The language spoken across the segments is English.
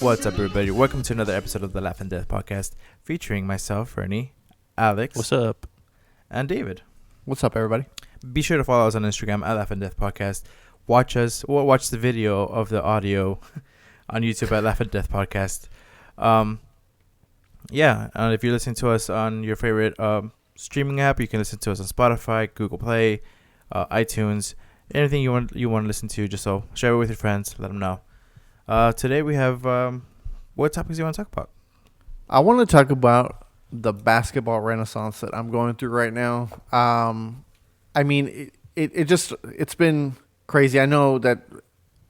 What's up, everybody? Welcome to another episode of the Laugh and Death podcast, featuring myself, Fernie, Alex, What's up? and David. What's up, everybody? Be sure to follow us on Instagram at Laugh and Death podcast. Watch the video of the audio on YouTube at Laugh and Death podcast. And if you're listening to us on your favorite streaming app, you can listen to us on Spotify, Google Play, iTunes, anything you want to listen to. Just so share it with your friends, let them know. Today we have what topics do you want to talk about? I want to talk about the basketball renaissance that I'm going through right now. It's been crazy. I know that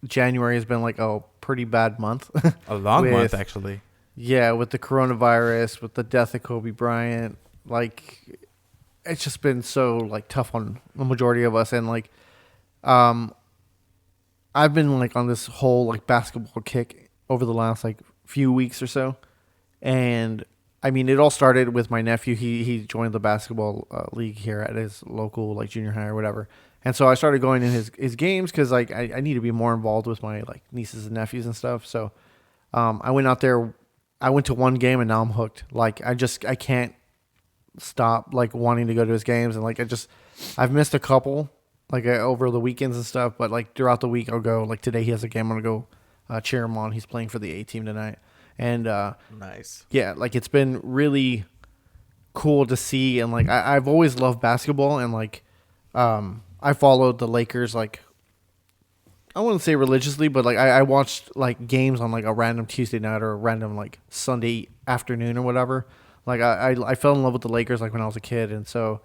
January has been like a pretty bad month. A long month, actually. Yeah, with the coronavirus, with the death of Kobe Bryant, like it's just been so like tough on the majority of us, and like I've been like on this whole like basketball kick over the last like few weeks or so, and I mean it all started with my nephew. He joined the basketball league here at his local like junior high or whatever, and so I started going in his games because like I need to be more involved with my like nieces and nephews and stuff. So I went out there. I went to one game and now I'm hooked. Like I can't stop like wanting to go to his games, and like I've missed a couple like over the weekends and stuff, but like throughout the week I'll go. Like today he has a game, I'm gonna go cheer him on. He's playing for the A team tonight, and Nice. yeah, like it's been really cool to see, and like I've always loved basketball, and like I followed the Lakers like I wouldn't say religiously, but like I watched like games on like a random Tuesday night or a random like Sunday afternoon or whatever. Like I fell in love with the Lakers like when I was a kid, and so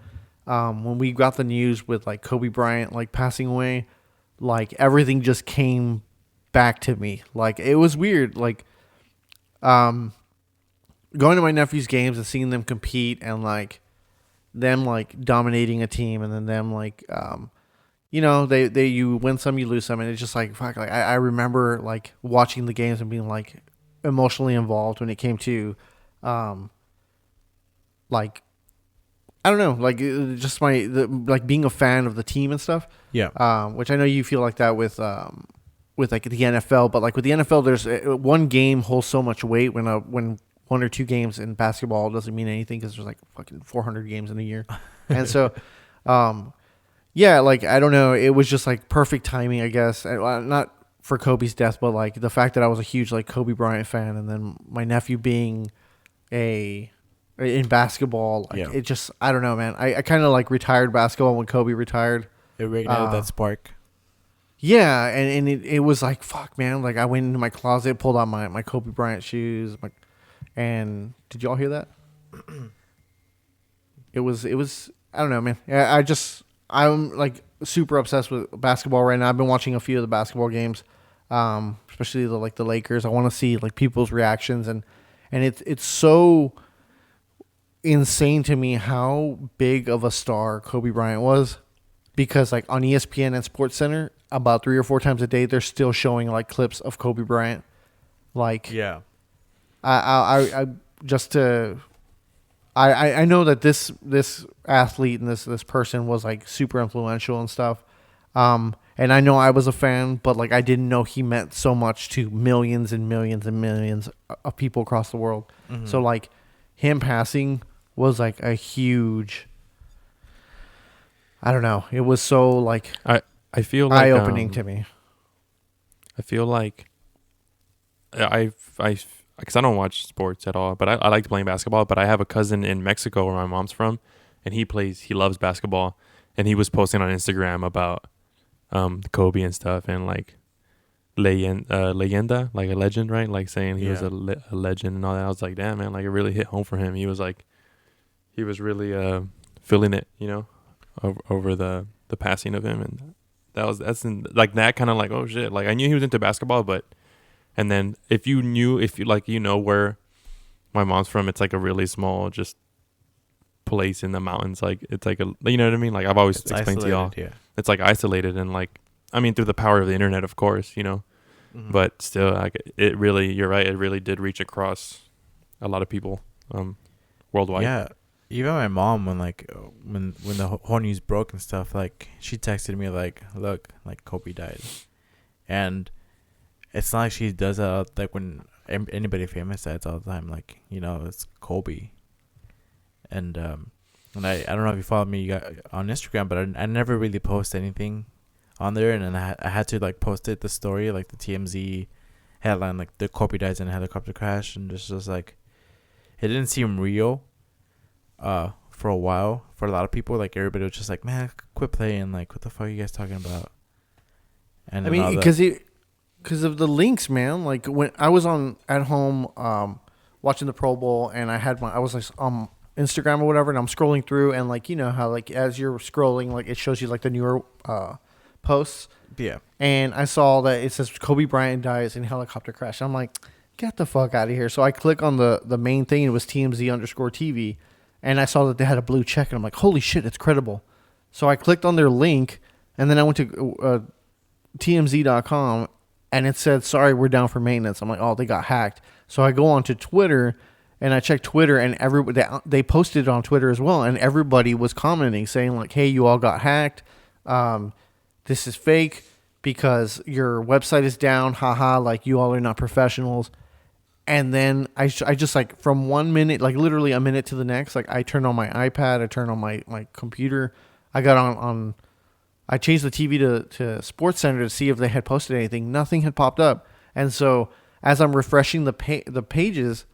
when we got the news with like Kobe Bryant like passing away, like everything just came back to me. Like it was weird, like going to my nephew's games and seeing them compete, and like them like dominating a team, and then them like they you win some, you lose some, and it's just like fuck. Like I remember like watching the games and being like emotionally involved when it came to like I don't know, like just like being a fan of the team and stuff. Yeah. Which I know you feel like that with like the NFL, but like with the NFL, there's one game holds so much weight when one or two games in basketball doesn't mean anything because there's like fucking 400 games in a year, and so yeah, like I don't know, it was just like perfect timing, I guess. Not for Kobe's death, but like the fact that I was a huge like Kobe Bryant fan, and then my nephew being in basketball, like it just I don't know, man. I kind of like retired basketball when Kobe retired. It reignited that spark. Yeah, and it was like fuck, man. Like I went into my closet, pulled out my Kobe Bryant shoes, and did y'all hear that? It was I don't know, man. I'm like super obsessed with basketball right now. I've been watching a few of the basketball games, especially the Lakers. I want to see like people's reactions, and it's so insane to me how big of a star Kobe Bryant was, because like on ESPN and SportsCenter about 3 or 4 times a day they're still showing like clips of Kobe Bryant. Like Yeah. I know that this athlete and this person was like super influential and stuff. And I know I was a fan, but like I didn't know he meant so much to millions and millions and millions of people across the world. Mm-hmm. So like him passing was like a huge, I don't know. It was so like I feel like eye-opening to me. I feel like because I don't watch sports at all, but I like playing basketball. But I have a cousin in Mexico where my mom's from, and he loves basketball, and he was posting on Instagram about Kobe and stuff, and like leyenda, like a legend, right? Like saying he was a legend and all that. I was like, damn, man, like it really hit home for him. He was like, he was really feeling it, over the passing of him, and that's like that kind of like, oh shit, like I knew he was into basketball, but. And then if you know where my mom's from, it's like a really small just place in the mountains. Like it's like you know what I mean? Like I've always explained to y'all. Yeah. It's like isolated, and like, I mean, through the power of the internet, of course, Mm-hmm. but still like it really, you're right. It really did reach across a lot of people, worldwide. Yeah. Even my mom, when the whole news broke and stuff, like she texted me like, look, like Kobe died. And it's not like she does that like when anybody famous dads all the time. Like, you know, it's Kobe. And I don't know if you follow me on Instagram, but I never really post anything on there. And then I had to like post the story, like the TMZ headline, like the Kobe dies in a helicopter crash, and just like it didn't seem real for a while for a lot of people. Like everybody was just like, man, quit playing, like what the fuck are you guys talking about? And I mean, because of the links, man. Like when I was at home watching the Pro Bowl, and I was like Instagram or whatever, and I'm scrolling through, and like, you know how like as you're scrolling, like it shows you like the newer posts. Yeah. And I saw that it says Kobe Bryant dies in helicopter crash. I'm like, get the fuck out of here. So I click on the main thing. It was TMZ_TV. And I saw that they had a blue check. And I'm like, holy shit, it's credible. So I clicked on their link. And then I went to TMZ.com. And it said, sorry, we're down for maintenance. I'm like, oh, they got hacked. So I go on to Twitter. And I checked Twitter. And they posted it on Twitter as well. And everybody was commenting saying like, hey, you all got hacked. This is fake because your website is down. Haha, like you all are not professionals. And then I just like from 1 minute, like literally a minute to the next, like I turned on my iPad, I turned on my computer. I got on I changed the TV to SportsCenter to see if they had posted anything. Nothing had popped up. And so as I'm refreshing the pages,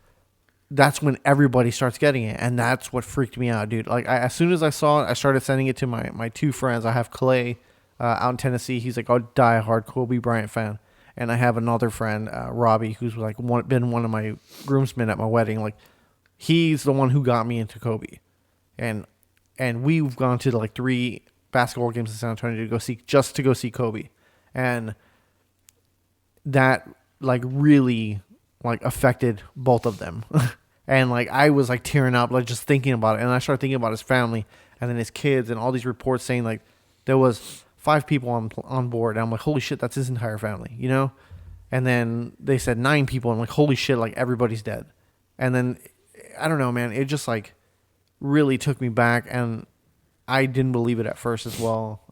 that's when everybody starts getting it. And that's what freaked me out, dude. Like as soon as I saw it, I started sending it to my two friends. I have Clay out in Tennessee. He's like a diehard Kobe Bryant fan. And I have another friend, Robbie, who's like been one of my groomsmen at my wedding. Like he's the one who got me into Kobe. And we've gone to like 3 basketball games in San Antonio to go see Kobe. And that like really like affected both of them. And like I was like tearing up, like just thinking about it. And I started thinking about his family and then his kids and all these reports saying like there was 5 people on board. And I'm like, holy shit, that's his entire family, you know? And then they said 9 people. I'm like, holy shit, like everybody's dead. And then, I don't know, man, it just like really took me back. And I didn't believe it at first as well.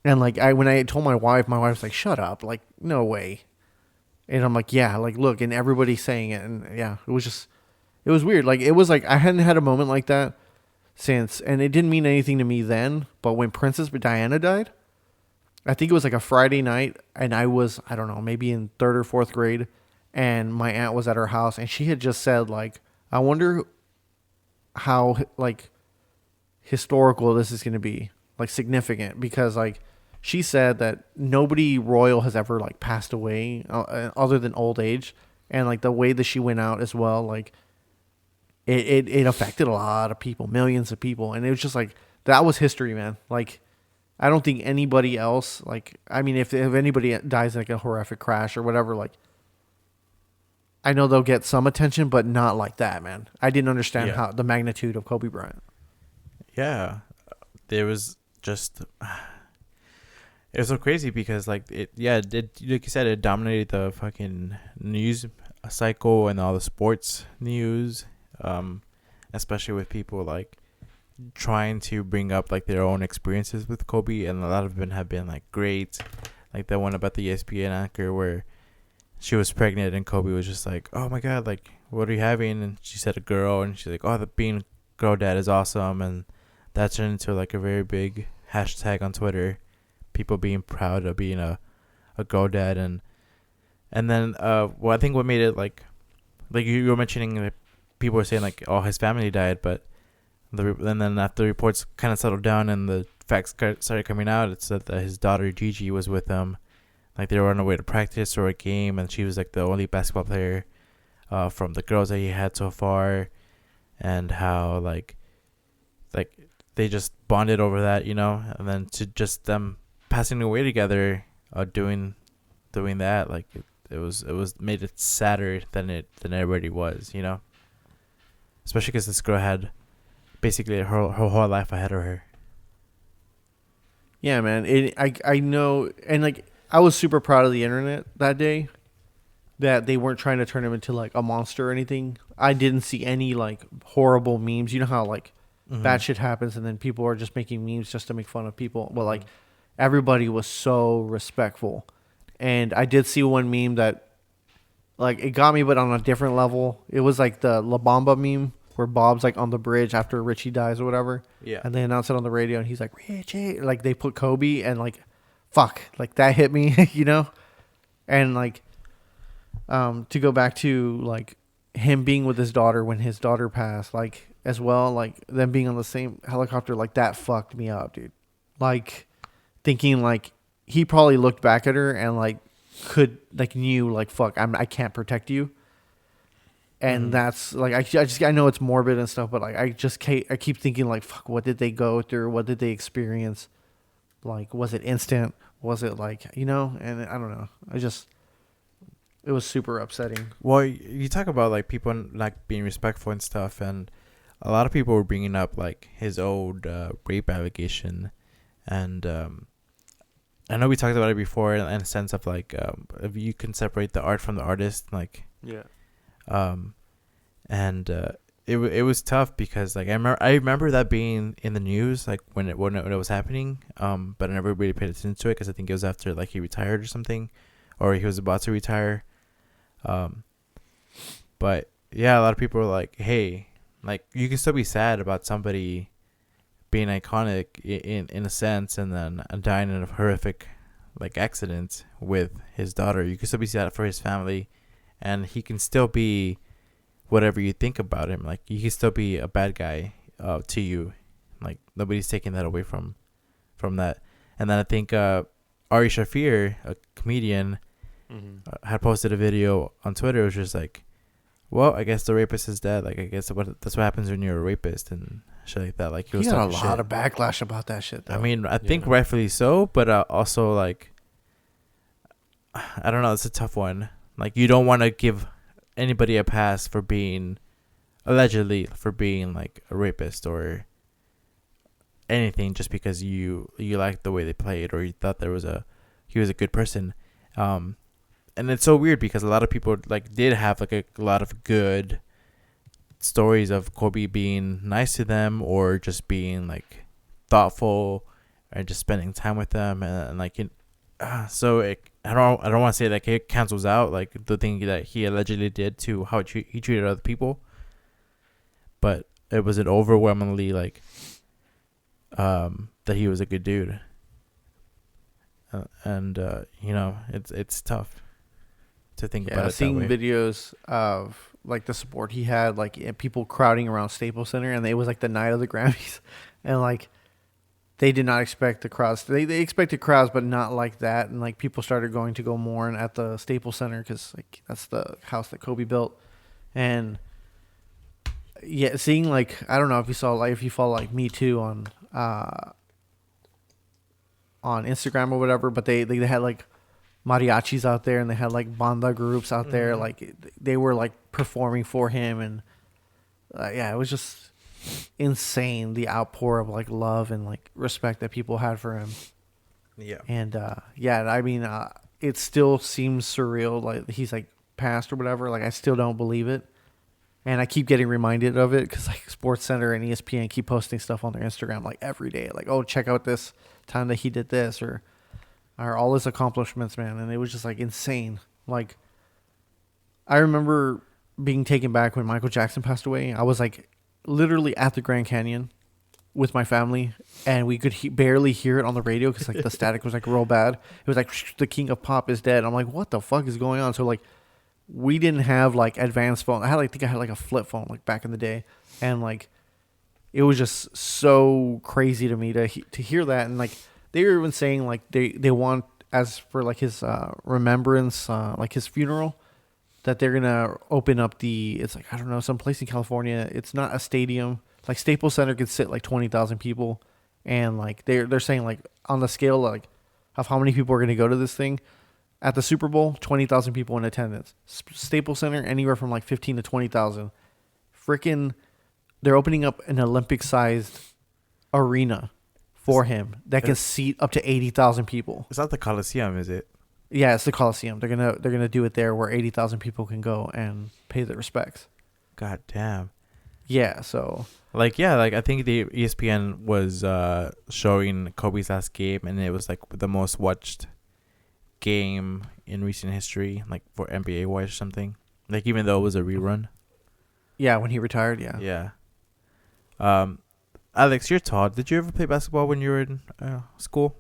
And like when I told my wife's like, shut up, like no way. And I'm like, yeah, like look, and everybody's saying it. And yeah, it was weird. Like it was like I hadn't had a moment like that since, and it didn't mean anything to me then, but when Princess Diana died, I think it was like a Friday night, and I was, I don't know, maybe in 3rd or 4th grade, and my aunt was at her house, and she had just said like, I wonder how like historical this is going to be, like significant, because like she said that nobody royal has ever like passed away other than old age, and like the way that she went out as well, like It affected a lot of people, millions of people. And it was just like, that was history, man. Like, I don't think anybody else, like, I mean, if anybody dies in like a horrific crash or whatever, like, I know they'll get some attention, but not like that, man. I didn't understand how the magnitude of Kobe Bryant. Yeah. There was just, it was so crazy because like, like you said, it dominated the fucking news cycle and all the sports news. Especially with people like trying to bring up like their own experiences with Kobe, and a lot of them have been like great, like that one about the ESPN anchor where she was pregnant and Kobe was just like, oh my god, like what are you having? And she said a girl, and she's like, oh, being girl dad is awesome. And that turned into like a very big hashtag on Twitter, people being proud of being a girl dad. And then well, I think what made it like you were mentioning, like, people were saying like, oh, his family died, but and then after the reports kind of settled down and the facts started coming out, it said that his daughter Gigi was with him, like they were on their way to practice or a game, and she was like the only basketball player from the girls that he had so far, and how like they just bonded over that, you know, and then to just them passing away together, doing that, like it was made it sadder than it already was, you know. Especially because this girl had basically her whole life ahead of her. Yeah, man. I know, and like I was super proud of the internet that day, that they weren't trying to turn him into like a monster or anything. I didn't see any like horrible memes. You know how like bad shit happens, and then people are just making memes just to make fun of people. Well, like everybody was so respectful, and I did see one meme that like it got me, but on a different level. It was like the La Bamba meme where Bob's like on the bridge after Richie dies or whatever. Yeah. And they announce it on the radio, and he's like, Richie. Like they put Kobe, and like, fuck, like that hit me, you know. And like, to go back to like him being with his daughter when his daughter passed, like as well, like them being on the same helicopter, like that fucked me up, dude. Like thinking like he probably looked back at her and like could like knew like fuck I can't protect you, and that's like I know it's morbid and stuff, but like I keep thinking like fuck, what did they go through, what did they experience, like was it instant, was it like, you know? And I don't know, it was super upsetting. Well, you talk about like people like being respectful and stuff, and a lot of people were bringing up like his old rape allegation, and I know we talked about it before in a sense of like if you can separate the art from the artist, like and it was tough because like I remember that being in the news like when it was happening, but I never really paid attention to it because I think it was after like he retired or something, or he was about to retire. But yeah, a lot of people were like, hey, like you can still be sad about somebody being iconic in a sense and then dying in a horrific like accident with his daughter. You can still be sad for his family, and he can still be whatever you think about him. Like he can still be a bad guy to you. Like nobody's taking that away from that. And then I think Ari Shafir, a comedian, had posted a video on Twitter. It was just like, well, I guess the rapist is dead. Like I guess that's what happens when you're a rapist and shit like that. Like he got a lot of backlash about that shit though. I mean, I think rightfully so, but also like I don't know, it's a tough one. Like you don't want to give anybody a pass for being allegedly for being like a rapist or anything just because you liked the way they played or you thought he was a good person. And it's so weird because a lot of people like did have like a lot of good stories of Kobe being nice to them or just being like thoughtful and just spending time with them, and like so I don't want to say that it cancels out like the thing that he allegedly did to how he treated other people, but it was an overwhelmingly like that he was a good dude, and you know it's tough to think about it seeing that way. videos of like the support he had, like people crowding around Staples Center, and it was like the night of the Grammys, and like they did not expect the crowds. They expected crowds, but not like that, and like people started going to go more and at the Staples Center because like that's the house that Kobe built, and yeah, seeing like I don't know if you follow like Me Too on Instagram or whatever, but they had like mariachis out there and they had like banda groups out there, like they were like performing for him, and yeah, it was just insane the outpour of like love and like respect that people had for him. Yeah. And yeah, I mean it still seems surreal like he's like passed or whatever. Like I still don't believe it, and I keep getting reminded of it because like SportsCenter and ESPN keep posting stuff on their Instagram like every day, like, oh, check out this time that he did this or all his accomplishments, man. And it was just like insane. Like I remember being taken back when Michael Jackson passed away. I was like literally at the Grand Canyon with my family, and we could barely hear it on the radio because like the static was like real bad. It was like the king of pop is dead. I'm like, what the fuck is going on? So like we didn't have like advanced phone. I had like a flip phone like back in the day, and like it was just so crazy to me to hear that. And like they were even saying like they want, as for like his remembrance, like his funeral, that they're gonna open up it's like, I don't know, some place in California. It's not a stadium. Like Staples Center could sit like 20,000 people, and like they're saying like on the scale like of how many people are gonna go to this thing at the Super Bowl, 20,000 people in attendance. Staples Center anywhere from like 15 to 20,000. Freaking, they're opening up an Olympic-sized arena for him that can seat up to 80,000 people. It's not the Coliseum, is it? Yeah, it's the Coliseum. They're gonna do it there where 80,000 people can go and pay their respects. God damn. Yeah, so like I think the ESPN was showing Kobe's last game, and it was like the most watched game in recent history, like for NBA wise or something. Like even though it was a rerun. Yeah, when he retired, yeah. Yeah. Alex, you're tall. Did you ever play basketball when you were in school?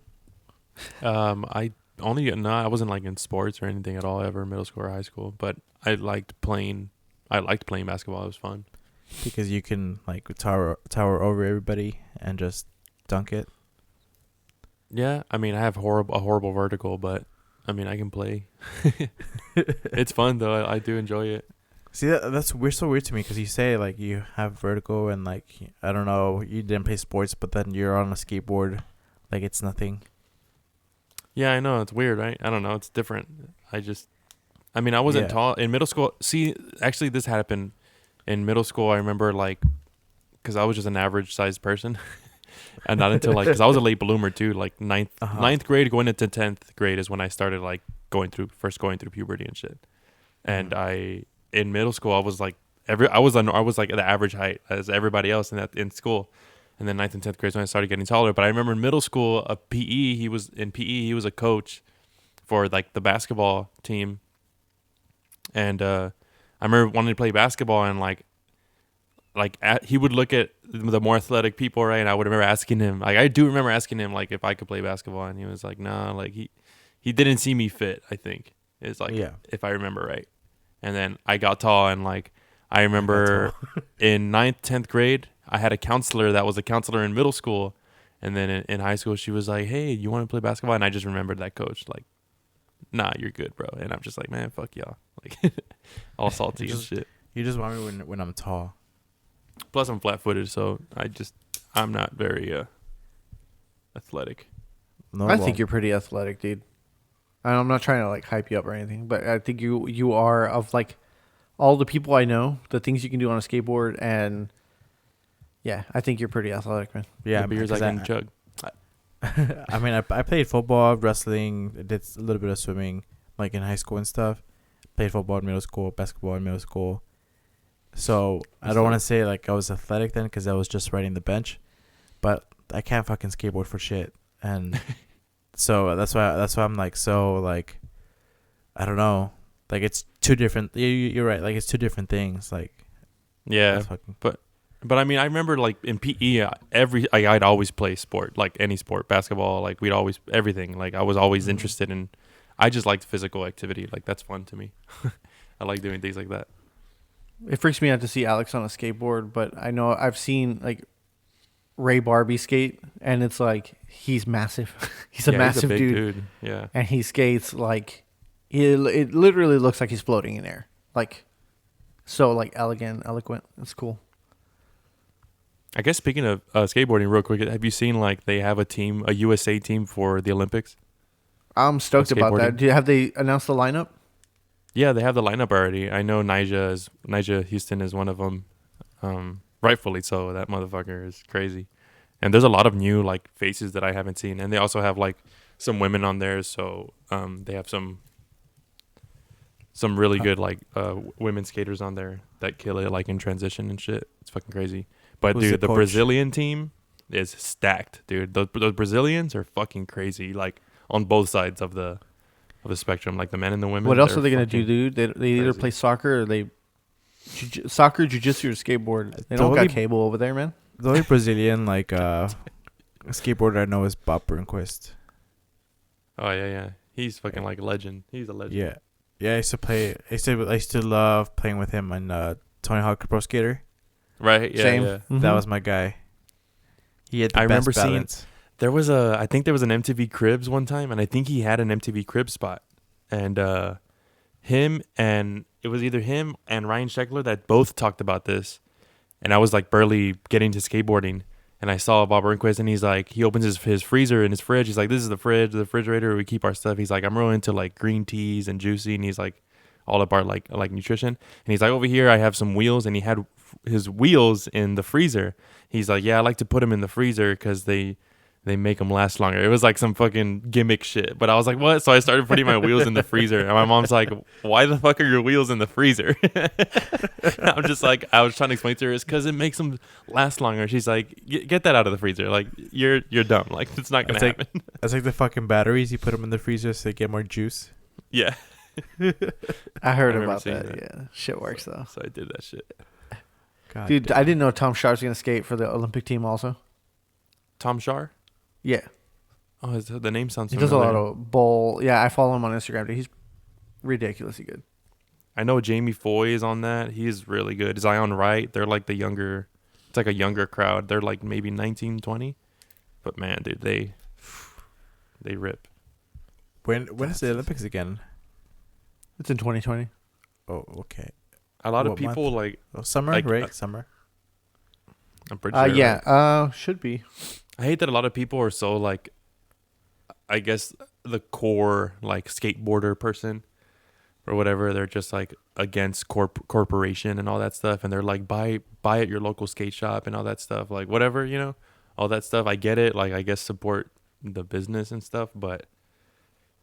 I I wasn't like in sports or anything at all ever, middle school or high school. But I liked playing basketball. It was fun because you can like tower over everybody and just dunk it. Yeah, I mean I have a horrible vertical, but I mean I can play. It's fun though. I do enjoy it. See, that's so weird to me because you say like you have vertigo and like I don't know, you didn't play sports, but then you're on a skateboard, like it's nothing. Yeah, I know it's weird, right? I don't know, it's different. I mean, I wasn't tall in middle school. See, actually, this happened in middle school. I remember like because I was just an average sized person, and not until like because I was a late bloomer too. Like ninth grade going into 10th grade is when I started like going through puberty and shit, and in middle school, I was like I was like the average height as everybody else in school, and then 9th and 10th grade is when I started getting taller. But I remember in middle school, he was a coach for like the basketball team, and I remember wanting to play basketball and he would look at the more athletic people, right? And I would remember asking him, like I do remember asking him like if I could play basketball, and he was like, nah, like he didn't see me fit. I think it's like if I remember right. And then I got tall, and like I remember in 9th, 10th grade, I had a counselor that was a counselor in middle school, and then in high school, she was like, "Hey, you want to play basketball?" And I just remembered that coach, like, "Nah, you're good, bro." And I'm just like, "Man, fuck y'all," like all salty and shit. You just want me when I'm tall. Plus, I'm flat-footed, so I'm not very athletic. No, I think you're pretty athletic, dude. And I'm not trying to like hype you up or anything, but I think you are, of like all the people I know, the things you can do on a skateboard, and yeah, I think you're pretty athletic, man. Yeah, beers I can chug. I mean, I played football, wrestling, did a little bit of swimming, like in high school and stuff. Played football in middle school, basketball in middle school. So I don't want to say like I was athletic then because I was just riding the bench, but I can't fucking skateboard for shit, and so that's why I'm like so like I don't know, like it's two different. You're right, like it's two different things. Like yeah, but I mean I remember like in PE I'd always play sport, like any sport, basketball, like we'd always everything. Like I was always interested in. I just liked physical activity. Like that's fun to me. I like doing things like that. It freaks me out to see Alex on a skateboard, but I know I've seen like Ray Barbie skate, and it's like he's massive. He's a massive big dude. Yeah, and he skates like it literally looks like he's floating in air, like so like eloquent. It's cool. I guess speaking of skateboarding, real quick, have you seen like they have a USA team for the Olympics? I'm stoked about that. Have they announced the lineup? Yeah, they have the lineup already. I know Nyjah Houston is one of them. Rightfully so. That motherfucker is crazy. And there's a lot of new like faces that I haven't seen. And they also have like some women on there. So they have some really good like women skaters on there that kill it like in transition and shit. It's fucking crazy. But dude, the Brazilian team is stacked, dude. Those Brazilians are fucking crazy. Like on both sides of the spectrum, like the men and the women. What else are they gonna do, dude? They either play soccer or soccer, jiu-jitsu, or skateboard. They don't got cable over there, man. The only Brazilian like skateboarder I know is Bob Burnquist. Oh yeah, he's fucking like a legend. He's a legend. Yeah. I used to love playing with him on Tony Hawk Pro Skater. Right. Yeah. Same. Yeah. Mm-hmm. That was my guy. He had the I best remember balance. I think there was an MTV Cribs one time, and I think he had an MTV Cribs spot, and it was either him and Ryan Sheckler that both talked about this, and I was like barely getting to skateboarding, and I saw Bob Burnquist, and he's like, he opens his freezer and his fridge, he's like, this is the refrigerator where we keep our stuff. He's like, I'm really into like green teas and juicy, and he's like all about like nutrition, and he's like, over here I have some wheels, and he had his wheels in the freezer. He's like, yeah, I like to put them in the freezer because they make them last longer. It was like some fucking gimmick shit. But I was like, what? So I started putting my wheels in the freezer. And my mom's like, why the fuck are your wheels in the freezer? I'm just like, I was trying to explain to her, it's because it makes them last longer. She's like, get that out of the freezer. Like, you're dumb. Like, it's not going to happen. It's like the fucking batteries. You put them in the freezer so they get more juice. Yeah. I heard remember about seeing that. Yeah, shit works though. So I did that shit. God Dude, damn. I didn't know Tom Sharp's gonna skate for the Olympic team also. Tom Shar? Yeah, Oh, the name sounds he familiar. does a lot of bowl. Yeah, I follow him on Instagram. Dude. He's ridiculously good. I know Jamie Foy is on that. He's really good. Zion Wright, they're like the younger, it's like a younger crowd. They're like maybe 19, 20. But man, dude, they rip. When is the Olympics again? It's in 2020. Oh, okay. A lot of What people month? like, Oh, summer, Like, right? Summer. I'm pretty sure. Yeah. right? Should be. I hate that a lot of people are so like, I guess the core like skateboarder person or whatever, they're just like against corporation and all that stuff, and they're like buy at your local skate shop and all that stuff, like whatever, all that stuff. I get it, like I guess support the business and stuff, but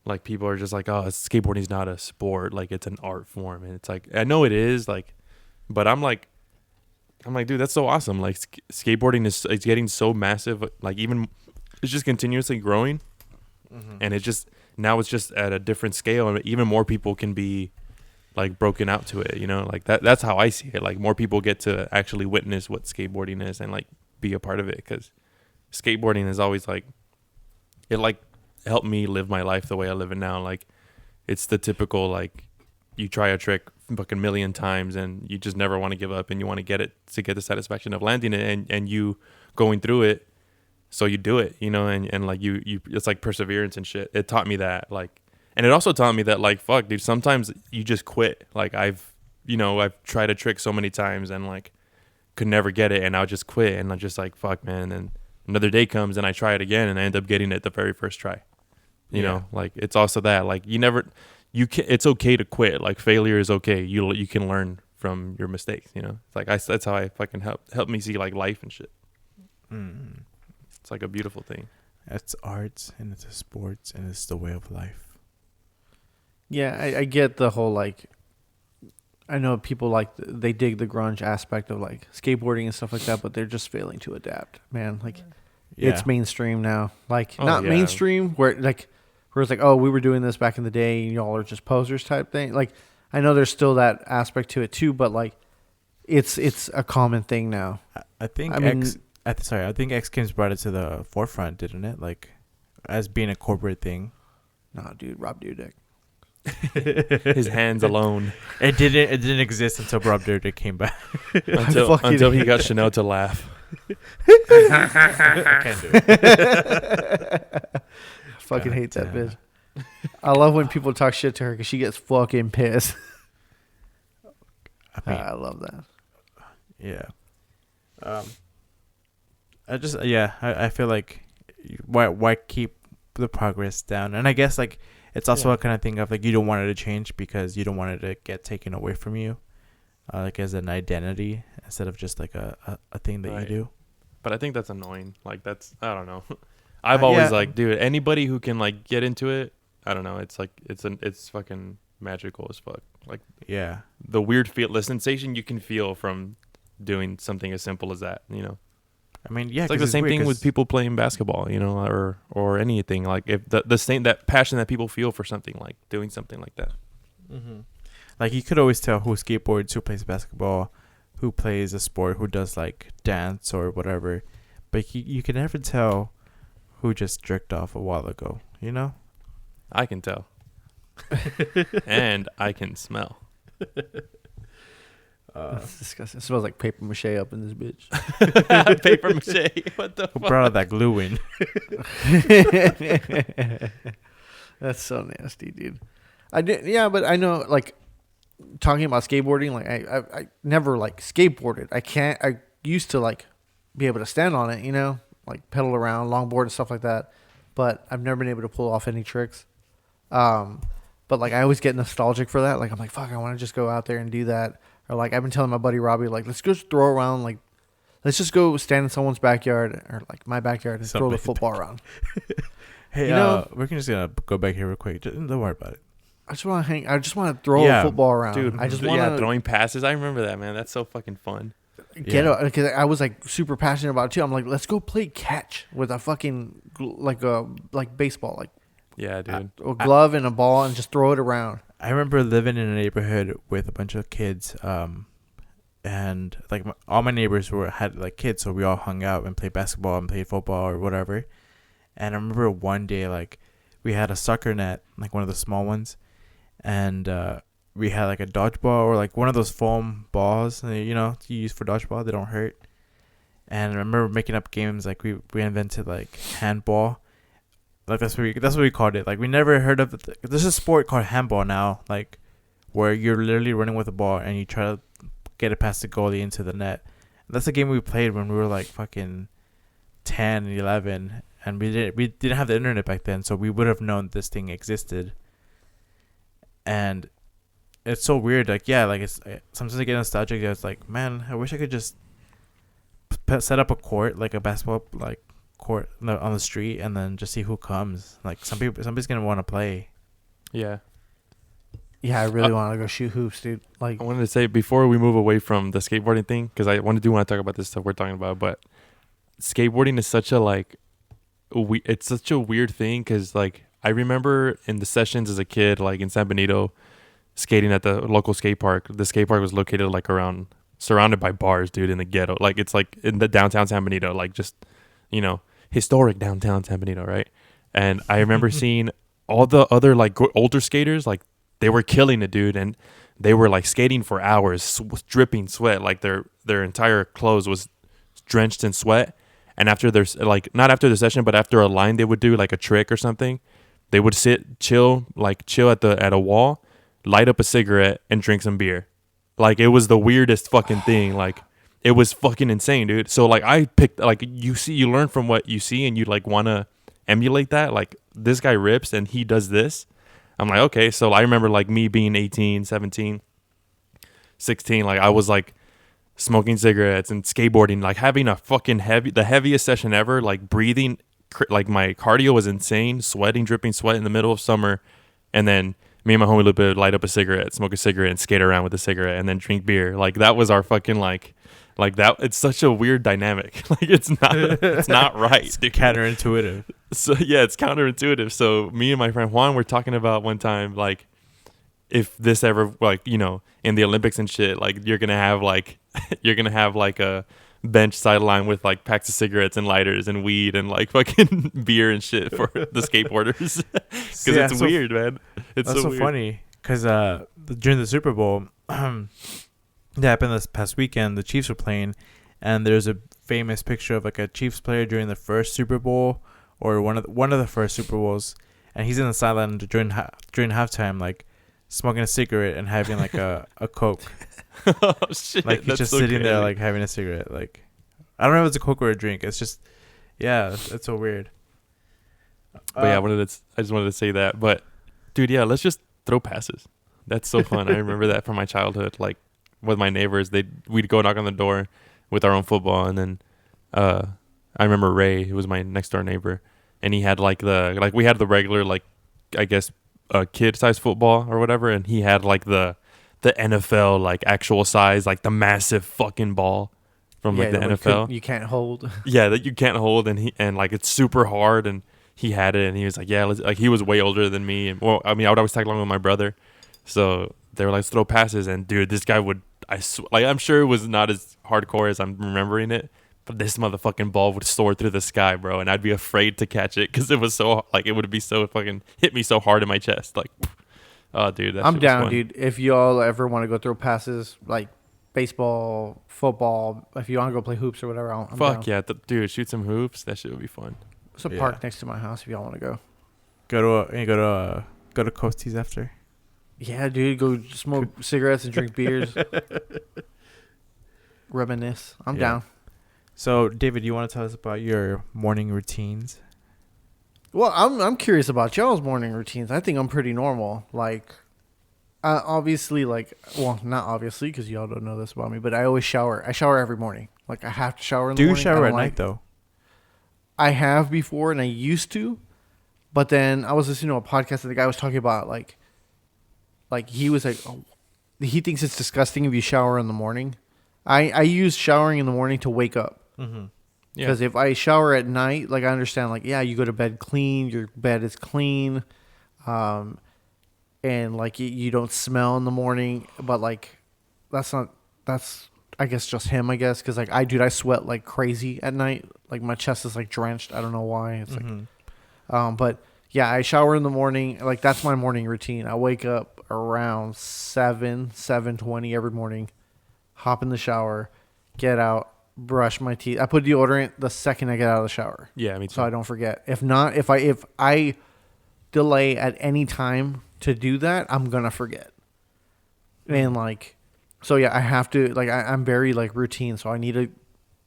like people are just like, oh, skateboarding is not a sport, like it's an art form, and it's like I know it is, like, but I'm like, dude, that's so awesome. Like skateboarding it's getting so massive, like even it's just continuously growing, and it's just now it's just at a different scale, and even more people can be like broken out to it, like that's how I see it. Like more people get to actually witness what skateboarding is and like be a part of it, because skateboarding is always like it like helped me live my life the way I live it now. Like it's the typical like you try a trick fucking million times and you just never want to give up, and you want to get the satisfaction of landing it and you going through it. So you do it, and like you it's like perseverance and shit. It taught me that, like, and it also taught me that like, fuck, dude, sometimes you just quit. Like I've tried a trick so many times and like could never get it, and I'll just quit, and I'm just like, fuck, man. And another day comes and I try it again and I end up getting it the very first try. You know, like it's also that like it's okay to quit. Like failure is okay. You can learn from your mistakes. It's like that's how I fucking help me see like life and shit. It's like a beautiful thing. It's arts and it's a sports and it's the way of life. Yeah, I get the whole like. I know people like they dig the grunge aspect of like skateboarding and stuff like that, but they're just failing to adapt, man. Like, it's mainstream now. Like not mainstream where it's like, oh, we were doing this back in the day, and y'all are just posers type thing. Like, I know there's still that aspect to it too, but like, it's a common thing now. I think I think X Games brought it to the forefront, didn't it? Like, as being a corporate thing. Nah, dude, Rob Dudek. His hands alone. It didn't exist until Rob Dyrdek came back. until he got Chanel to laugh. I can't do it. Fucking hate that bitch. I love when people talk shit to her because she gets fucking pissed. I love that. Yeah. I feel like why keep the progress down? And I guess like it's also a kind of thing of like you don't want it to change because you don't want it to get taken away from you, like as an identity instead of just like a thing that you do. But I think that's annoying. Like that's, I don't know. I've always like, dude, anybody who can like get into it, I don't know. It's like it's fucking magical as fuck. Like the weird the sensation you can feel from doing something as simple as that. I mean, it's like the same thing with people playing basketball, or anything. Like if the same that passion that people feel for something, like doing something like that. Mm-hmm. Like you could always tell who skateboards, who plays basketball, who plays a sport, who does like dance or whatever, but you can never tell who just jerked off a while ago. I can tell, and I can smell. That's disgusting. It smells like paper mache up in this bitch. Paper mache. What the fuck? Who brought out that glue in? That's so nasty, dude. But I know, like, talking about skateboarding, like, I never, like, skateboarded. I used to, like, be able to stand on it, like, pedal around, longboard and stuff like that. But I've never been able to pull off any tricks. But, like, I always get nostalgic for that. Like, I'm like, fuck, I want to just go out there and do that. Or, like, I've been telling my buddy Robbie, like, let's go throw around, like, let's just go stand in someone's backyard or, like, my backyard and throw the football around. Hey, we're just going to go back here real quick. Don't worry about it. I just want to hang. I just want to throw a football around. Dude, I just want to throwing passes. I remember that, man. That's so fucking fun. Get out, because I was, like, super passionate about it, too. I'm like, let's go play catch with a fucking, like baseball, like, Yeah, dude. A glove and a ball and just throw it around. I remember living in a neighborhood with a bunch of kids, and like all my neighbors had like kids, so we all hung out and played basketball and played football or whatever. And I remember one day, like, we had a soccer net, like one of the small ones, and we had like a dodgeball or like one of those foam balls, you use for dodgeball. They don't hurt. And I remember making up games like we invented like handball. Like that's what we called it. Like we never heard of it. There's a sport called handball now, like where you're literally running with a ball and you try to get it past the goalie into the net. That's a game we played when we were like fucking 10 and 11, and we didn't have the internet back then, so we would have known this thing existed. And it's so weird. Like it's sometimes I get nostalgic. It's like, man, I wish I could just set up a court, like a basketball like court on the street, and then just see who comes. Like somebody's gonna want to play. Yeah. Yeah, I really want to go shoot hoops, dude. Like, I wanted to say before we move away from the skateboarding thing, because I want to talk about this stuff we're talking about, but skateboarding is such a it's such a weird thing, because like I remember in the sessions as a kid, like in San Benito, skating at the local skate park. The skate park was located like surrounded by bars, dude, in the ghetto. Like it's like in the downtown San Benito, like just, historic downtown San Benito, right? And I remember seeing all the other like older skaters, like they were killing it, dude, and they were like skating for hours, dripping sweat, like their entire clothes was drenched in sweat. And after their not after the session, but after a line they would do like a trick or something, they would chill at a wall, light up a cigarette, and drink some beer. Like it was the weirdest fucking thing. Like it was fucking insane, dude. So like I picked, like, you learn from what you see, and you like want to emulate that. Like this guy rips and he does this. I'm like, okay. So I remember like me being 18, 17, 16, like I was like smoking cigarettes and skateboarding, like having a fucking the heaviest session ever, like breathing, like my cardio was insane, sweating, dripping sweat in the middle of summer. And then me and my homie would light up a cigarette, smoke a cigarette, and skate around with a cigarette, and then drink beer. Like that was our fucking like that. It's such a weird dynamic. Like it's not right. It's counterintuitive. So yeah, it's counterintuitive. So me and my friend Juan were talking about one time, like, if this ever, like, in the Olympics and shit, like you're gonna have like a bench sideline with like packs of cigarettes and lighters and weed and like fucking beer and shit for the skateboarders, because it's weird, man. It's that's so weird. funny, because during the Super Bowl that happened this past weekend, the Chiefs were playing, and there's a famous picture of like a Chiefs player during the first Super Bowl, or one of the first Super Bowls, and he's in the sideline during halftime, like smoking a cigarette and having like a Coke. Oh shit! Like he's just sitting there like having a cigarette. Like I don't know if it's a Coke or a drink. It's just, yeah, it's so weird. But yeah, I just wanted to say that. But dude, yeah, let's just throw passes. That's so fun. I remember that from my childhood. Like with my neighbors, we'd go knock on the door with our own football, and then I remember Ray, who was my next door neighbor, and he had we had the regular, like, I guess kid size football or whatever, and he had like the NFL, like actual size, like the massive fucking ball from like the NFL. You can't hold. Yeah, that you can't hold, and like it's super hard, and he had it, and he was like, yeah, like he was way older than me, and well, I mean, I would always tag along with my brother, so they were like, let's throw passes, and dude, this guy would, I'm sure it was not as hardcore as I'm remembering it, but this motherfucking ball would soar through the sky, bro, and I'd be afraid to catch it because it was so, like, it would be so fucking hit me so hard in my chest, like. Oh, dude, I'm down, dude. If y'all ever want to go throw passes, like baseball, football, if you want to go play hoops or whatever, I'm Fuck down. yeah, dude, shoot some hoops. That shit would be fun. There's a park next to my house if y'all want to go. Go to Coasties after. Yeah, dude, go smoke cigarettes and drink beers. Reminisce. I'm down. So, David, you want to tell us about your morning routines? Well, I'm curious about y'all's morning routines. I think I'm pretty normal. Like, obviously, like, well, not obviously, because y'all don't know this about me, but I always shower. I shower every morning. Like, I have to shower in the morning. Do you shower at night, though? I have before, and I used to, but then I was listening to a podcast that the guy was talking about, like he was like, oh, he thinks it's disgusting if you shower in the morning. I use showering in the morning to wake up. Mm-hmm. Because if I shower at night, like I understand, like you go to bed clean, your bed is clean, and like you don't smell in the morning. But like that's I guess just him. I guess because like I sweat like crazy at night. Like my chest is like drenched. I don't know why. It's like, but yeah, I shower in the morning. Like that's my morning routine. I wake up around 7:20 every morning, hop in the shower, get out, brush my teeth. I put deodorant the second I get out of the shower. Yeah, me too. So I don't forget. If not, if I delay at any time to do that, I'm gonna forget. And like, so yeah, I have to like I'm very like routine. So I need to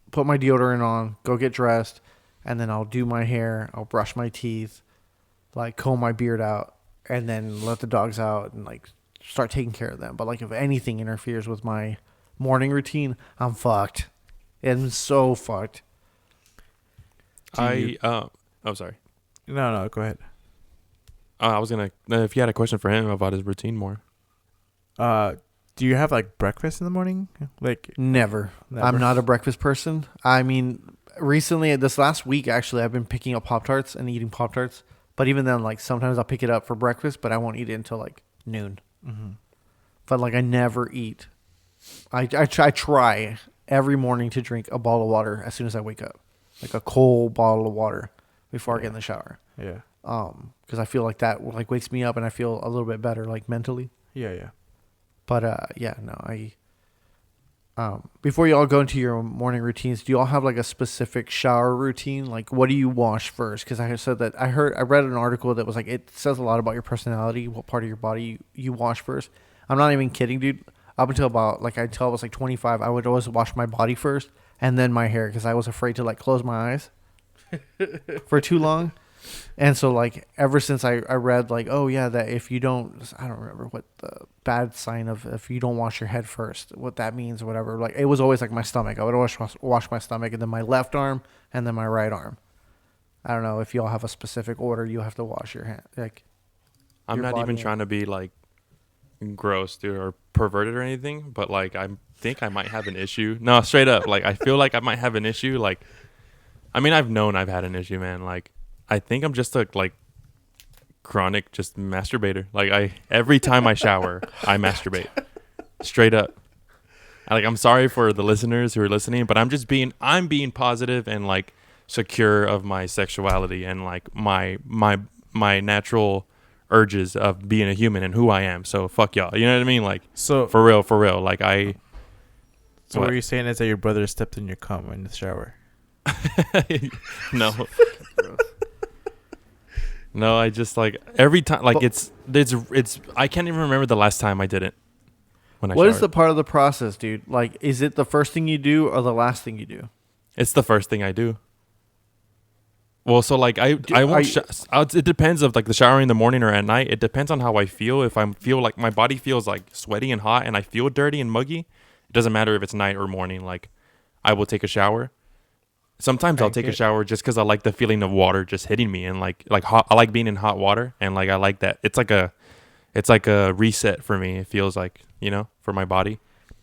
put my deodorant on, go get dressed, and then I'll do my hair. I'll brush my teeth, like comb my beard out, and then let the dogs out and like start taking care of them. But like if anything interferes with my morning routine, I'm fucked. I'm so fucked. Oh, sorry. No, go ahead. I was gonna if you had a question for him about his routine more. Do you have like breakfast in the morning? Like Never. I'm not a breakfast person. I mean, recently, this last week, actually, I've been picking up Pop-Tarts and eating Pop-Tarts. But even then, like sometimes I'll pick it up for breakfast, but I won't eat it until like noon. But like I never eat. I try every morning to drink a bottle of water as soon as I wake up, like a cold bottle of water before I get in the shower. Yeah. Because I feel like that like wakes me up and I feel a little bit better, like mentally. Yeah. But before you all go into your morning routines, do you all have like a specific shower routine? Like, what do you wash first? Because I said that I read an article that was like it says a lot about your personality, what part of your body you wash first. I'm not even kidding, dude. Up until about until I was like 25, I would always wash my body first and then my hair because I was afraid to like close my eyes for too long. And so like ever since I read like, oh yeah, that if you don't, I don't remember what the bad sign of if you don't wash your head first, what that means or whatever. Like it was always like my stomach. I would always wash my stomach and then my left arm and then my right arm. I don't know if y'all have a specific order you have to wash your hand. Like I'm not even trying to be like gross, dude, or perverted or anything, but like I think I might have an issue. No, straight up, like I feel like I might have an issue. Like, I mean, I've known I've had an issue, man. Like, I think I'm just a like chronic just masturbator. Like every time I shower, I masturbate. Straight up. I'm sorry for the listeners who are listening, but I'm being positive and like secure of my sexuality and like my natural urges of being a human and who I am. So fuck y'all. You know what I mean? Like, so for real. Like So what you're saying is that your brother stepped in your cum in the shower? No. No, I just like every time like it's I can't even remember the last time I did it. What is the part of the process, dude? Like, is it the first thing you do or the last thing you do? It's the first thing I do. Well, so like I won't. It depends of like the showering in the morning or at night. It depends on how I feel. If I feel like my body feels like sweaty and hot, and I feel dirty and muggy, it doesn't matter if it's night or morning. Like, I will take a shower. Sometimes I'll take a shower just because I like the feeling of water just hitting me and like hot. I like being in hot water and like I like that. It's like a reset for me. It feels like, for my body.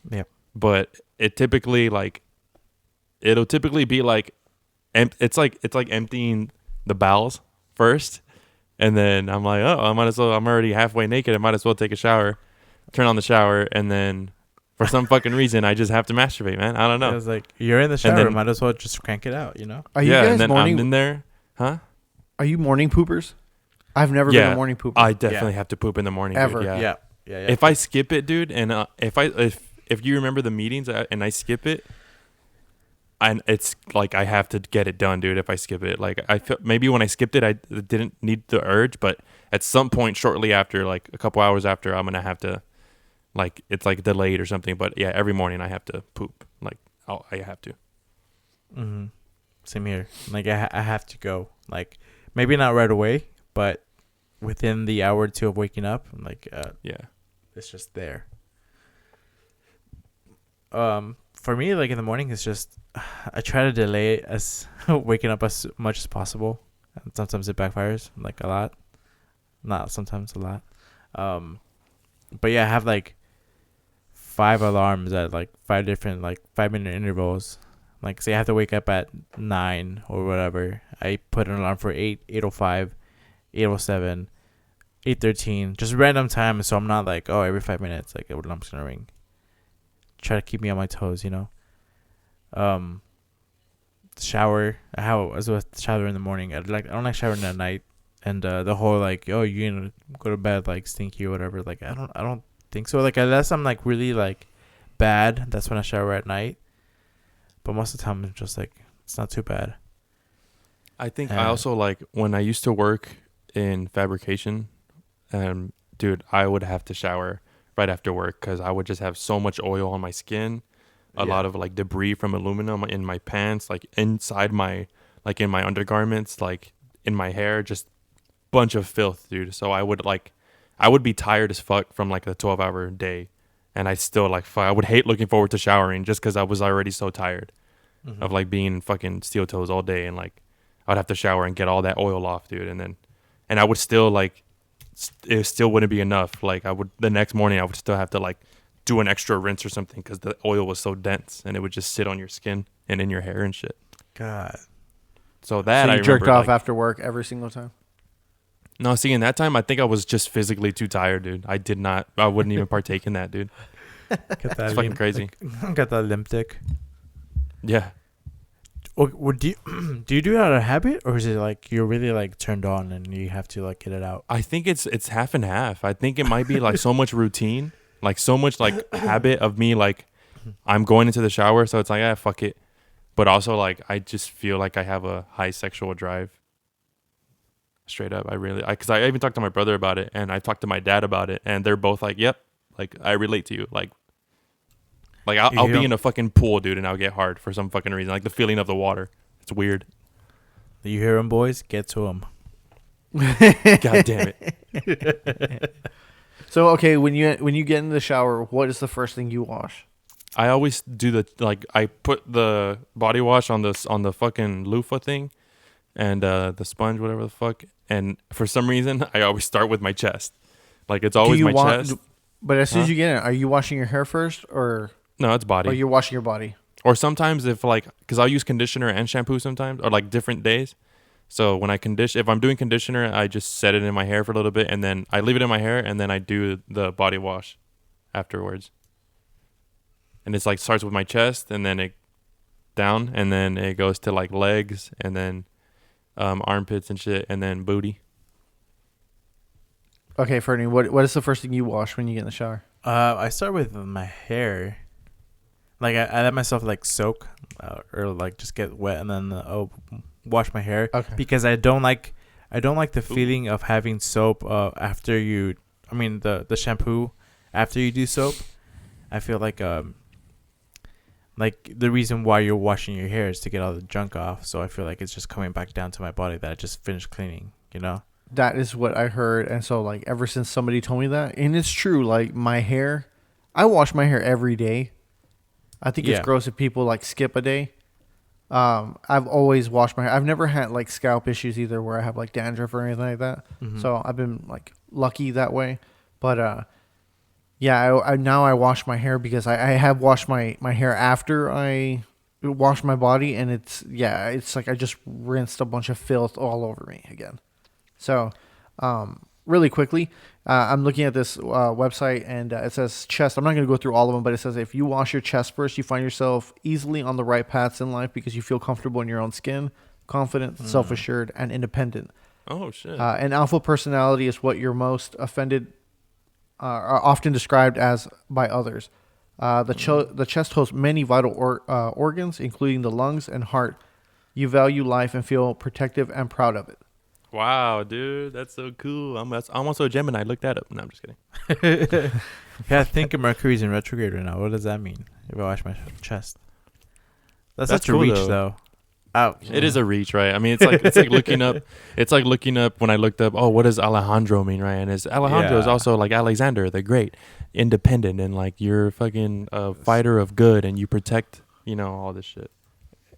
Yeah. But it'll typically be like. It's like emptying the bowels first, and then I'm like, oh, I'm already halfway naked. I might as well take a shower, turn on the shower, and then for some fucking reason I just have to masturbate, man. I don't know. It was like you're in the shower, might as well just crank it out, Are you guys and then morning? I'm in there, huh? Are you morning poopers? I've never been a morning pooper. I definitely have to poop in the morning. Ever? Dude. Yeah. If I skip it, dude, and if you remember the meetings and I skip it. And it's like I have to get it done, dude. If I skip it, like I feel maybe when I skipped it, I didn't need the urge, but at some point shortly after, like a couple hours after, I'm gonna have to, like it's like delayed or something. But yeah, every morning I have to poop. Like I have to. Mm-hmm. Same here. Like I have to go. Like maybe not right away, but within the hour or two of waking up, like it's just there. For me, like in the morning, it's just I try to delay as waking up as much as possible. And sometimes it backfires, like a lot. Not sometimes a lot. But yeah, I have like 5 alarms at like 5 different 5-minute intervals. Like, say I have to wake up at 9 or whatever. I put an alarm for 8, 8:05, 8:07, 8:13. Just random time, so I'm not like, oh, every 5 minutes, like, an alarm's going to ring. Try to keep me on my toes, you know? Shower. I was a shower in the morning. I don't like showering at night. And the whole, like, oh, you gonna go to bed, like, stinky or whatever. Like, I don't think so. Like, unless I'm, like, really, like, bad, that's when I shower at night. But most of the time, it's just like, it's not too bad. I think I also, like, when I used to work in fabrication, dude, I would have to shower right after work because I would just have so much oil on my skin, a lot of, like, debris from aluminum in my pants, like, inside my, like, in my undergarments, like, in my hair, just bunch of filth, dude. So I would be tired as fuck from, like, a 12-hour day. And I still, like, I would hate looking forward to showering just because I was already so tired of, like, being in fucking steel toes all day. And, like, I'd have to shower and get all that oil off, dude. And I would still, like, it still wouldn't be enough. Like, the next morning, I would still have to, like, do an extra rinse or something because the oil was so dense and it would just sit on your skin and in your hair and shit. God. So that you jerked off after work every single time? No, see, in that time, I think I was just physically too tired, dude. I wouldn't even partake in that, dude. It's fucking crazy. Got that limp dick. Yeah. Or do you do it out of habit, or is it like you're really, like, turned on and you have to, like, get it out? I think it's half and half. I think it might be, like, so much routine, like, so much, like, habit of me, like, I'm going into the shower, so it's like, fuck it. But also, like, I just feel like I have a high sexual drive. Straight up, because I even talked to my brother about it, and I talked to my dad about it, and they're both like, "Yep, like, I relate to you." Like I'll be in a fucking pool, dude, and I'll get hard for some fucking reason, like the feeling of the water. It's weird. You hear him, boys? Get to him. God damn it. So, okay, when you get in the shower, what is the first thing you wash? I always do I put the body wash on the fucking loofah thing, and the sponge, whatever the fuck. And for some reason, I always start with my chest. Like, it's always my chest. But as soon as you get in, are you washing your hair first, or no? It's body. Or you're washing your body. Or sometimes because I'll use conditioner and shampoo sometimes, or, like, different days. So when if I'm doing conditioner, I just set it in my hair for a little bit, and then I leave it in my hair, and then I do the body wash afterwards. And it's like starts with my chest, and then it down, and then it goes to, like, legs, and then armpits and shit, and then booty. Okay, Fernie, what is the first thing you wash when you get in the shower? I start with my hair. Like, I let myself, like, soak or, like, just get wet, and then wash my hair. Okay. Because I don't like the feeling of having soap after you. I mean, the shampoo after you do soap. I feel like the reason why you're washing your hair is to get all the junk off. So I feel like it's just coming back down to my body that I just finished cleaning, you know? That is what I heard. And so, like, ever since somebody told me that, and it's true, like, my hair, I wash my hair every day. I think it's gross if people, like, skip a day. I've always washed my hair. I've never had, like, scalp issues either where I have, like, dandruff or anything like that. Mm-hmm. So I've been, like, lucky that way. But, yeah, I now I wash my hair because I have washed my hair after I wash my body, and it's like I just rinsed a bunch of filth all over me again. So, really quickly, I'm looking at this website, and it says chest. I'm not going to go through all of them, but it says if you wash your chest first, you find yourself easily on the right paths in life because you feel comfortable in your own skin, confident, self-assured, and independent. Oh, shit. An alpha personality is what you're most offended are often described as by others. The chest hosts many vital organs, including the lungs and heart. You value life and feel protective and proud of it. Wow, dude, that's so cool. I'm also a Gemini. Look that up. No, I'm just kidding. Yeah, I think Mercury's in retrograde right now. What does that mean? If I wash my chest, that's such cool, a reach, though. Ouch. It is a reach, right? I mean, it's like looking up. It's like looking up when I looked up. Oh, what does Alejandro mean, right? And Alejandro is also like Alexander the Great, independent, and like you're fucking a fighter of good, and you protect, all this shit.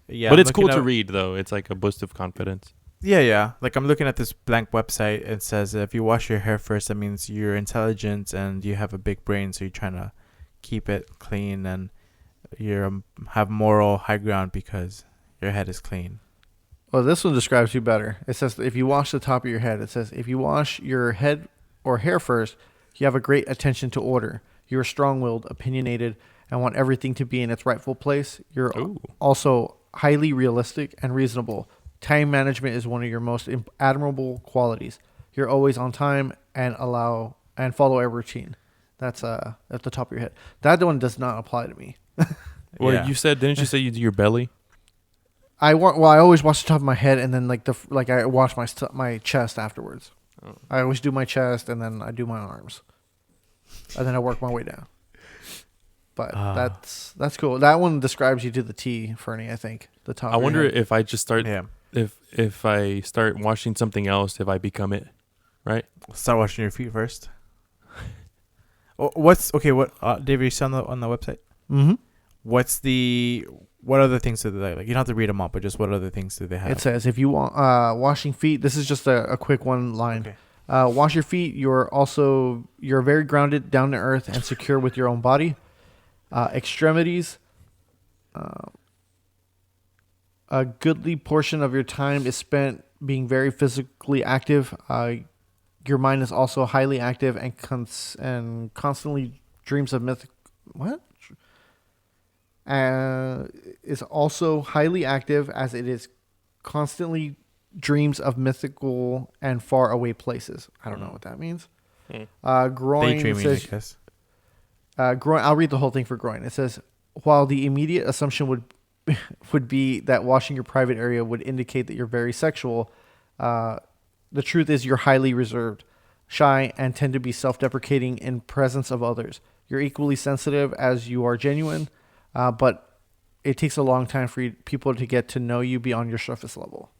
Yeah, but it's cool to read though. It's like a boost of confidence. Yeah. Like I'm looking at this blank website. It says if you wash your hair first, that means you're intelligent and you have a big brain, so you're trying to keep it clean and have moral high ground because your head is clean. Well, this one describes you better. It says if you wash the top of your head, it says if you wash your head or hair first, you have a great attention to order. You're strong-willed, opinionated, and want everything to be in its rightful place. You're also highly realistic and reasonable. Time management is one of your most admirable qualities. You're always on time and follow a routine. That's at the top of your head. That one does not apply to me. Well, didn't you say you do your belly? I always wash the top of my head, and then I wash my chest afterwards. Oh. I always do my chest, and then I do my arms, and then I work my way down. But that's cool. That one describes you to the T, Fernie. I think the top. I wonder head. if I just start if I start washing something else, if I become it, right? Start washing your feet first. What Dave, you see on the website? Mm-hmm. What other things do they like? You don't have to read them all, but just what other things do they have? It says if you want washing feet. This is just a quick one line. Okay. Wash your feet. You're very grounded, down to earth, and secure with your own body. Extremities. A goodly portion of your time is spent being very physically active. Your mind is also highly active and constantly dreams of is also highly active as it is constantly dreams of mythical and far away places. I don't know what that means. Groin daydreaming, says, I guess. Groin. I'll read the whole thing for groin. It says, while the immediate assumption would be that washing your private area would indicate that you're very sexual, the truth is you're highly reserved, shy, and tend to be self-deprecating in presence of others. You're equally sensitive as you are genuine, but it takes a long time for people to get to know you beyond your surface level.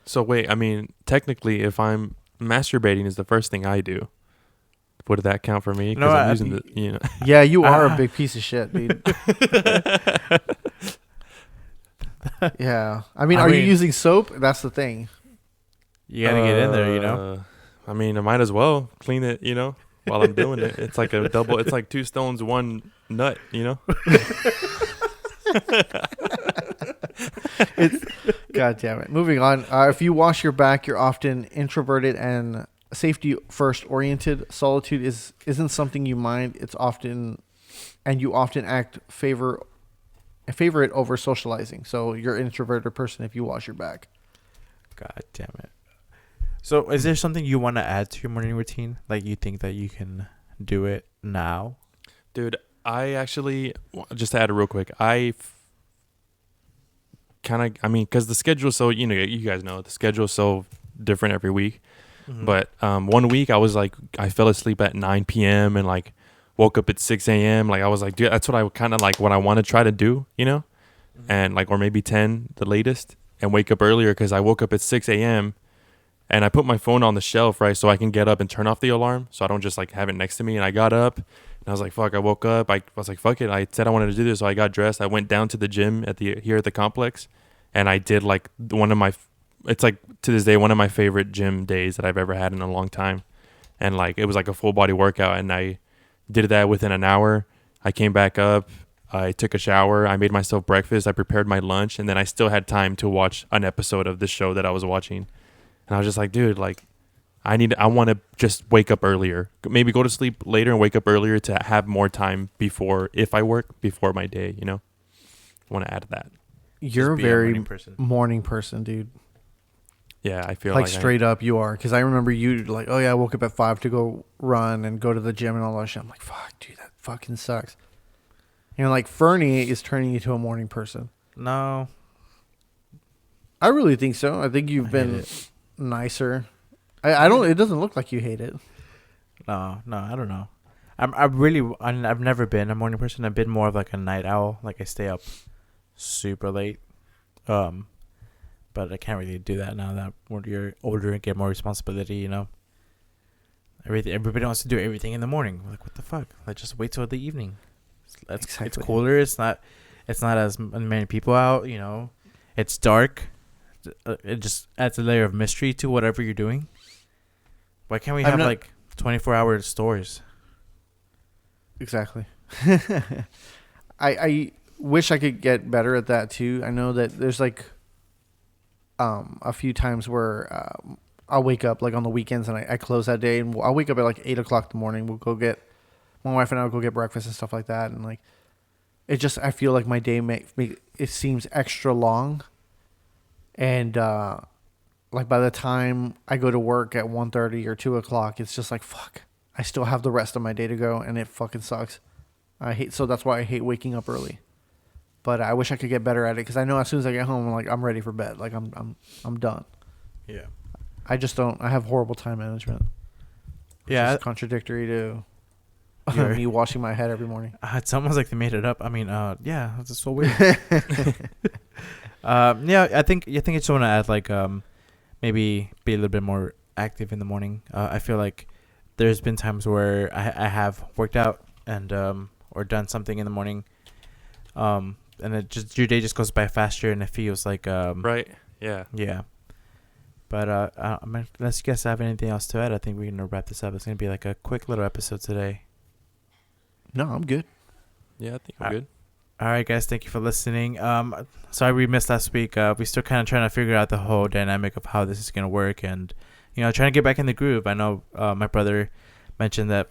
So wait, I mean, technically, if I'm masturbating is the first thing I do, would that count for me? Because I'm using the. Yeah, you are a big piece of shit, dude. Yeah, I mean, are you using soap? That's the thing. You gotta get in there, I mean, I might as well clean it, while I'm doing it. It's like it's like two stones, one nut, God damn it. Moving on. If you wash your back, you're often introverted and safety first oriented. Solitude isn't something you mind. You often favor it over socializing. So you're an introverted person if you wash your back. God damn it. So is there something you want to add to your morning routine? Like you think that you can do it now? Dude, I actually, just to add it real quick, because the schedule, so, you guys know, the schedule is so different every week. Mm-hmm. But 1 week I was like, I fell asleep at 9 p.m. and like woke up at 6 a.m. Like I was like, dude, that's what I kind of like what I want to try to do, Mm-hmm. And like, or maybe 10 the latest, and wake up earlier because I woke up at 6 a.m. and I put my phone on the shelf, right? So I can get up and turn off the alarm so I don't just like have it next to me. And I got up and I was like, fuck, I woke up. I was like, fuck it. I said I wanted to do this. So I got dressed. I went down to the gym here at the complex, and I did like it's like to this day, one of my favorite gym days that I've ever had in a long time. And like, it was like a full body workout, and I did that within an hour. I came back up. I took a shower. I made myself breakfast. I prepared my lunch, and then I still had time to watch an episode of this show that I was watching. And I was just like, dude, like, I want to just wake up earlier. Maybe go to sleep later and wake up earlier to have more time if I work before my day, I want to add that. You're a very morning person, dude. Yeah, I feel like straight up you are. Because I remember you like, oh yeah, I woke up at 5 to go run and go to the gym and all that shit. I'm like, fuck, dude, that fucking sucks. Like Fernie is turning you to a morning person. No. I really think so. I think you've been nicer. I don't. It doesn't look like you hate it. No, I don't know. I've never been a morning person. I've been more of like a night owl. Like I stay up super late. But I can't really do that now that when you're older and get more responsibility. Everybody wants to do everything in the morning. Like what the fuck? Like just wait till the evening. Exactly. It's cooler. It's not as many people out. It's dark. It just adds a layer of mystery to whatever you're doing. Why can't we have like 24-hour stores? Exactly. I wish I could get better at that too. I know that there's like a few times where I'll wake up like on the weekends and I close that day, and I'll wake up at like 8:00 in the morning. We'll go get my wife and I will go get breakfast and stuff like that, and like it just I feel like my day it seems extra long, and like by the time I go to work at 1:30 or 2:00, it's just like fuck. I still have the rest of my day to go, and it fucking sucks. So that's why I hate waking up early. But I wish I could get better at it because I know as soon as I get home, I'm like I'm ready for bed. Like I'm done. Yeah. I just don't. I have horrible time management. Yeah. It's contradictory to You're- me washing my head every morning. It's almost like they made it up. I mean, yeah, it's so weird. Yeah, I think I just want to add like maybe be a little bit more active in the morning. I feel like there's been times where I have worked out and or done something in the morning, and it just your day just goes by faster and it feels like Right. Yeah. yeah. But unless you guys have anything else to add, I think we're gonna wrap this up. It's gonna be like a quick little episode today. No, I'm good. Yeah, I think we're good. All right, guys. Thank you for listening. Sorry we missed last week. We're still kind of trying to figure out the whole dynamic of how this is gonna work, and trying to get back in the groove. I know my brother mentioned that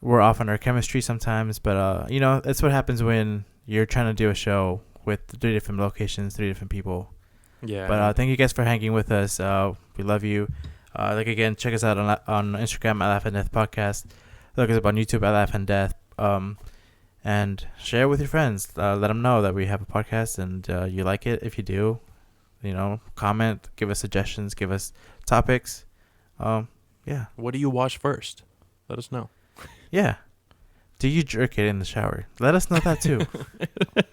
we're off on our chemistry sometimes, but that's what happens when you're trying to do a show with 3 different locations, 3 different people. Yeah. But thank you guys for hanging with us. We love you. Again, check us out on Instagram at Laugh and Death Podcast. Look us up on YouTube at Laugh and Death. And share with your friends. Let them know that we have a podcast and you like it. If you do, comment, give us suggestions, give us topics. Yeah. What do you watch first? Let us know. Yeah. Do you jerk it in the shower? Let us know that too.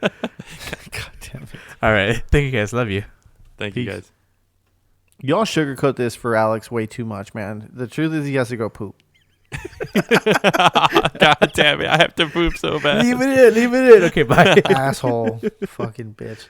God damn it. All right. Thank you guys. Love you. Thank you, Peace. guys. Y'all sugarcoat this for Alex way too much, man. The truth is he has to go poop. God damn it. I have to poop so bad. Leave it in. Okay, bye. Asshole. Fucking bitch.